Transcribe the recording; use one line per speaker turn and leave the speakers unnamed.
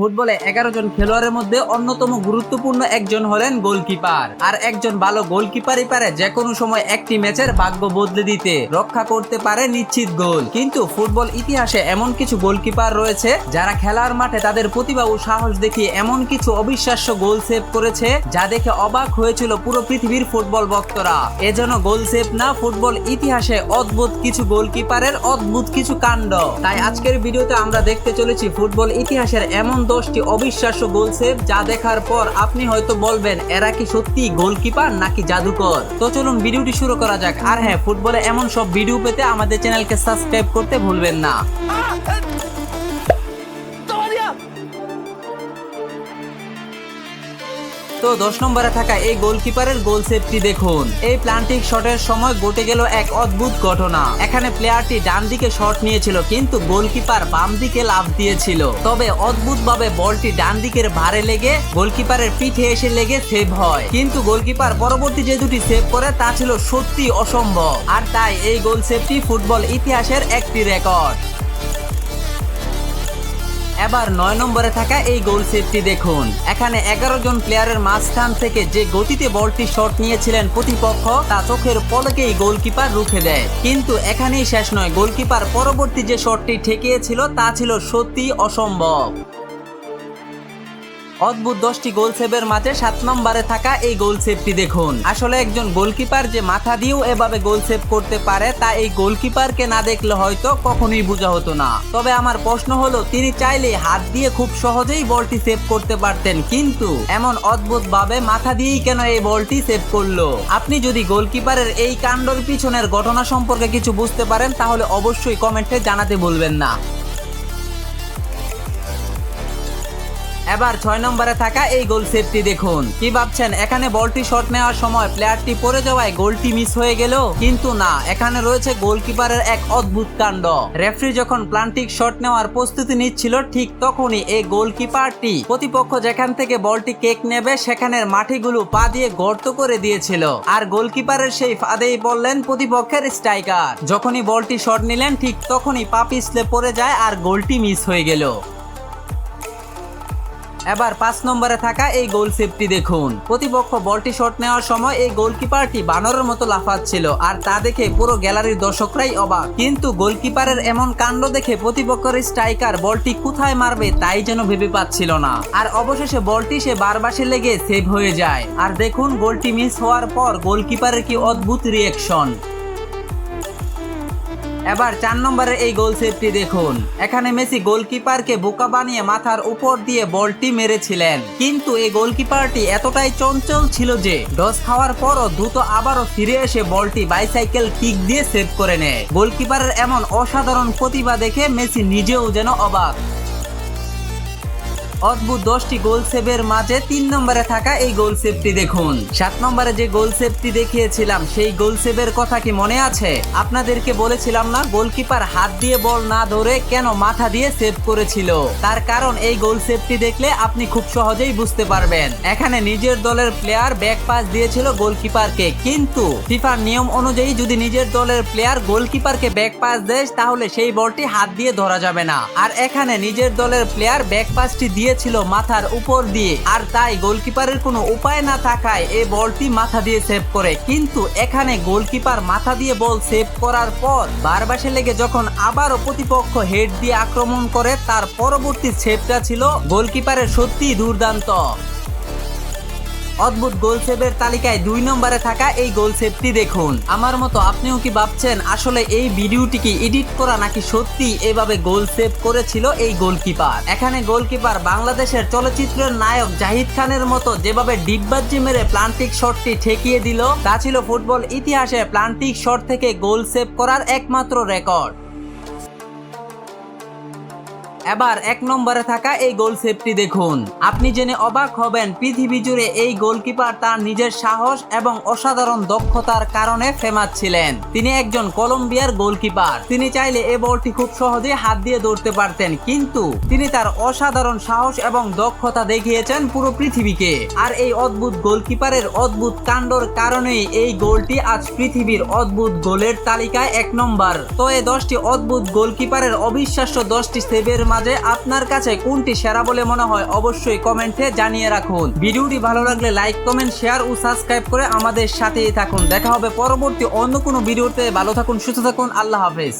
ফুটবলে 11 জন খেলোয়াড়ের মধ্যে অন্যতম গুরুত্বপূর্ণ একজন হলেন গোলকিপার। আর একজন ভালো গোলকিপারই পারে যে কোনো সময় একটি ম্যাচের ভাগ্য বদলে দিতে, রক্ষা করতে পারে নিশ্চিত গোল। কিন্তু ফুটবল ইতিহাসে এমন কিছু গোলকিপার রয়েছে যারা খেলার মাঠে তাদের প্রতিভা ও সাহস দেখিয়ে এমন কিছু অবিশ্বাস্য গোল সেভ করেছে যা দেখে অবাক হয়েছিল পুরো পৃথিবীর ফুটবল ভক্তরা। এজন্য গোল সেভ না, ফুটবল ইতিহাসে অদ্ভুত কিছু গোলকিপারের অদ্ভুত কিছু কাণ্ড। তাই আজকের ভিডিওতে আমরা দেখতে চলেছি ফুটবল ইতিহাসের এমন 10টি অবিশ্বাস্য গোল সেভ যা দেখার পর আপনি হয়তো বলবেন এরা কি সত্যি গোলকিপার নাকি জাদুকর। তো চলুন ভিডিওটি শুরু করা যাক। আর হ্যাঁ, ফুটবলে এমন সব ভিডিও পেতে আমাদের চ্যানেলকে সাবস্ক্রাইব করতে ভুলবেন না। তো 10 নম্বরে থাকা এই গোলকিপারের গোল সেভটি দেখুন। এই প্লান্টিক শটের সময় ঘটে গেল এক অদ্ভুত ঘটনা। এখানে প্লেয়ারটি ডান দিকে শট নিয়েছিল কিন্তু গোলকিপার বাম দিকে লাফ দিয়েছিল। তবে অদ্ভুতভাবে বলটি ডান দিকের ভারে লেগে গোলকিপারের পিঠে এসে লেগে সেভ হয়। কিন্তু গোলকিপার পরবর্তী যে দুটি সেভ করে তা ছিল সত্যি অসম্ভব। আর তাই এই গোল সেভটি ফুটবল ইতিহাসের একটি রেকর্ড। এবার 9 নম্বরে থাকা এই গোল সেভটি দেখুন। এখানে 11 জন প্লেয়ারের মাঝখান থেকে যে গতিতে বলটি শট নিয়েছিলেন প্রতিপক্ষ তা চোখের পলকেই গোলকিপার রুখে দেয়। কিন্তু এখানেই শেষ নয়, গোলকিপার পরবর্তী যে শটটি ঠেকিয়েছিল তা ছিল সত্যি অসম্ভব। অদ্ভুত 10টি গোল সেভের মাঝে 7 নম্বরে থাকা এই গোল সেভটি দেখুন। আসলে একজন গোলকিপার যে মাথা দিয়েও এভাবে গোল সেভ করতে পারে তা এই গোলকিপারকে না দেখলে হয়তো কখনোই বোঝা হতো না। তবে আমার প্রশ্ন হলো, তিনি চাইলে হাত দিয়ে খুব সহজেই বলটি সেভ করতে পারতেন, কিন্তু এমন অদ্ভুত ভাবে মাথা দিয়েই কেন এই বলটি সেভ করলো? আপনি যদি গোলকিপারের এই কাণ্ডের পিছনের ঘটনা সম্পর্কে কিছু বুঝতে পারেন তাহলে অবশ্যই কমেন্টে জানাতে ভুলবেন না। এবার 6 নম্বরে থাকা এই গোল সেভটি দেখুন। কি ভাবছেন এখানে বলটি শট নেওয়ার সময় প্লেয়ারটি পড়ে যাওয়ায় গোলটি মিস হয়ে গেল? কিন্তু না, এখানে রয়েছে গোলকিপারের এক অদ্ভুত কাণ্ড। রেফারি যখন প্লান্টিক শট নেওয়ার প্রস্তুতি নিচ্ছিল ঠিক তখনই এই গোলকিপারটি প্রতিপক্ষ যেখান থেকে বলটি কেক নেবে সেখানের মাটিগুলো পা দিয়ে গর্ত করে দিয়েছিল। আর গোলকিপারের সেই ফাঁদেই বললেন প্রতিপক্ষের স্ট্রাইকার। যখনই বলটি শট নিলেন ঠিক তখনই পা পিছলে পড়ে যায় আর গোলটি মিস হয়ে গেল। এবার 5 নম্বরে থাকা এই গোল সেভটি দেখুন। প্রতিপক্ষ বলটি শট নেওয়ার সময় এই গোলকিপারটি বানরের মতো লাফাচ্ছিল আর তা দেখে পুরো গ্যালারির দর্শকরাই অবাক। কিন্তু গোলকিপারের এমন কাণ্ড দেখে প্রতিপক্ষের স্ট্রাইকার বলটি কোথায় মারবে তাই যেন ভেবে পাচ্ছিল না। আর অবশেষে বলটি সে বারবাসে লেগে সেভ হয়ে যায়। আর দেখুন গোলটি মিস হওয়ার পর গোলকিপারের কি অদ্ভুত রিঅ্যাকশন। এবার 4 নম্বরের এই গোল সেভটি দেখুন। এখানে মেসি গোলকিপারকে বোকা বানিয়ে মাথার উপর দিয়ে বলটি মেরেছিলেন, কিন্তু এই গোলকিপারটি এতটাই চঞ্চল ছিল যে ডস খাওয়ার পরও দ্রুত আবারও ফিরে এসে বলটি বাইসাইকেল কিক দিয়ে সেভ করে নেয়। গোলকিপারের এমন অসাধারণ প্রতিভা দেখে মেসি নিজেও যেন অবাক। অদ্ভুত 10টি গোল সেভের মাঝে 3 নম্বরে থাকা এই গোল সেভটি দেখুন। 7 নম্বরে যে গোল সেভটি দেখিয়েছিলাম সেই গোল সেভের কথা কি মনে আছে? আপনাদেরকে বলেছিলাম না গোলকিপার হাত দিয়ে বল না ধরে কেন মাথা দিয়ে সেভ করেছিল? তার কারণ এই গোল সেভটি দেখলে আপনি খুব সহজেই বুঝতে পারবেন। এখানে নিজের দলের প্লেয়ার ব্যাক পাস দিয়েছিল গোলকিপারকে, কিন্তু ফিফার নিয়ম অনুযায়ী যদি নিজের দলের প্লেয়ার গোলকিপারকে ব্যাক পাস দেয় তাহলে সেই বলটি হাত দিয়ে ধরা যাবে না। আর এখানে নিজের দলের প্লেয়ার ব্যাক পাসটি দিয়ে ছিল মাথার উপর দিয়ে, আর তাই গোলকিপারের কোনো উপায় না থাকায় এই বলটি মাথা দিয়ে সেভ করে। কিন্তু এখানে গোলকিপার মাথা দিয়ে বল সেভ করার পর বারবাসে লেগে যখন আবারও প্রতিপক্ষ হেড দিয়ে আক্রমণ করে তার পরবর্তী সেভটা ছিল গোলকিপারের সত্যিই দুর্দান্ত। অদ্ভুত গোল সেভের তালিকায় 2 নম্বরে থাকা এই গোল সেভটি দেখুন। আমার মতো আপনিও কি ভাবছেন আসলে এই ভিডিওটি কি এডিট করা নাকি সত্যি এভাবে গোল সেভ করেছিল এই গোলকিপার? এখানে গোলকিপার বাংলাদেশের চলচ্চিত্রের নায়ক জাহিদ খানের মতো যেভাবে ডিগবাজি মেরে প্লান্টিক শটটি ঠেকিয়ে দিল তা ছিল ফুটবল ইতিহাসে প্লান্টিক শট থেকে গোল সেভ করার একমাত্র রেকর্ড। এবার 1 নম্বরে থাকা এই গোল সেভটি দেখুন। আপনি জেনে অবাক হবেন পৃথিবী জুড়ে এই গোলকিপার তার নিজের সাহস এবং অসাধারণ দক্ষতার কারণে ফেমাস ছিলেন। তিনি একজন কলম্বিয়ার গোলকিপার। তিনি চাইলে এই বলটি খুব সহজে হাত দিয়ে ধরতে পারতেন, কিন্তু তিনি তার অসাধারণ সাহস এবং দক্ষতা দেখিয়েছেন পুরো পৃথিবীকে। আর এই অদ্ভুত গোলকিপারের অদ্ভুত কাণ্ডর কারণেই এই গোলটি আজ পৃথিবীর অদ্ভুত গোলের তালিকায় 1 নম্বর। তো এই 10টি অদ্ভুত গোলকিপারের অবিশ্বাস্য 10টি সেভের মাঝে আপনার কাছে কোনটি সেরা বলে মনে হয় অবশ্যই কমেন্টে জানিয়ে রাখুন। ভিডিওটি ভালো লাগলে লাইক, কমেন্ট, শেয়ার ও সাবস্ক্রাইব করে আমাদের সাথেই থাকুন। দেখা হবে পরবর্তী অন্য কোনো ভিডিওতে। ভালো থাকুন, সুস্থ থাকুন, আল্লাহ হাফেজ।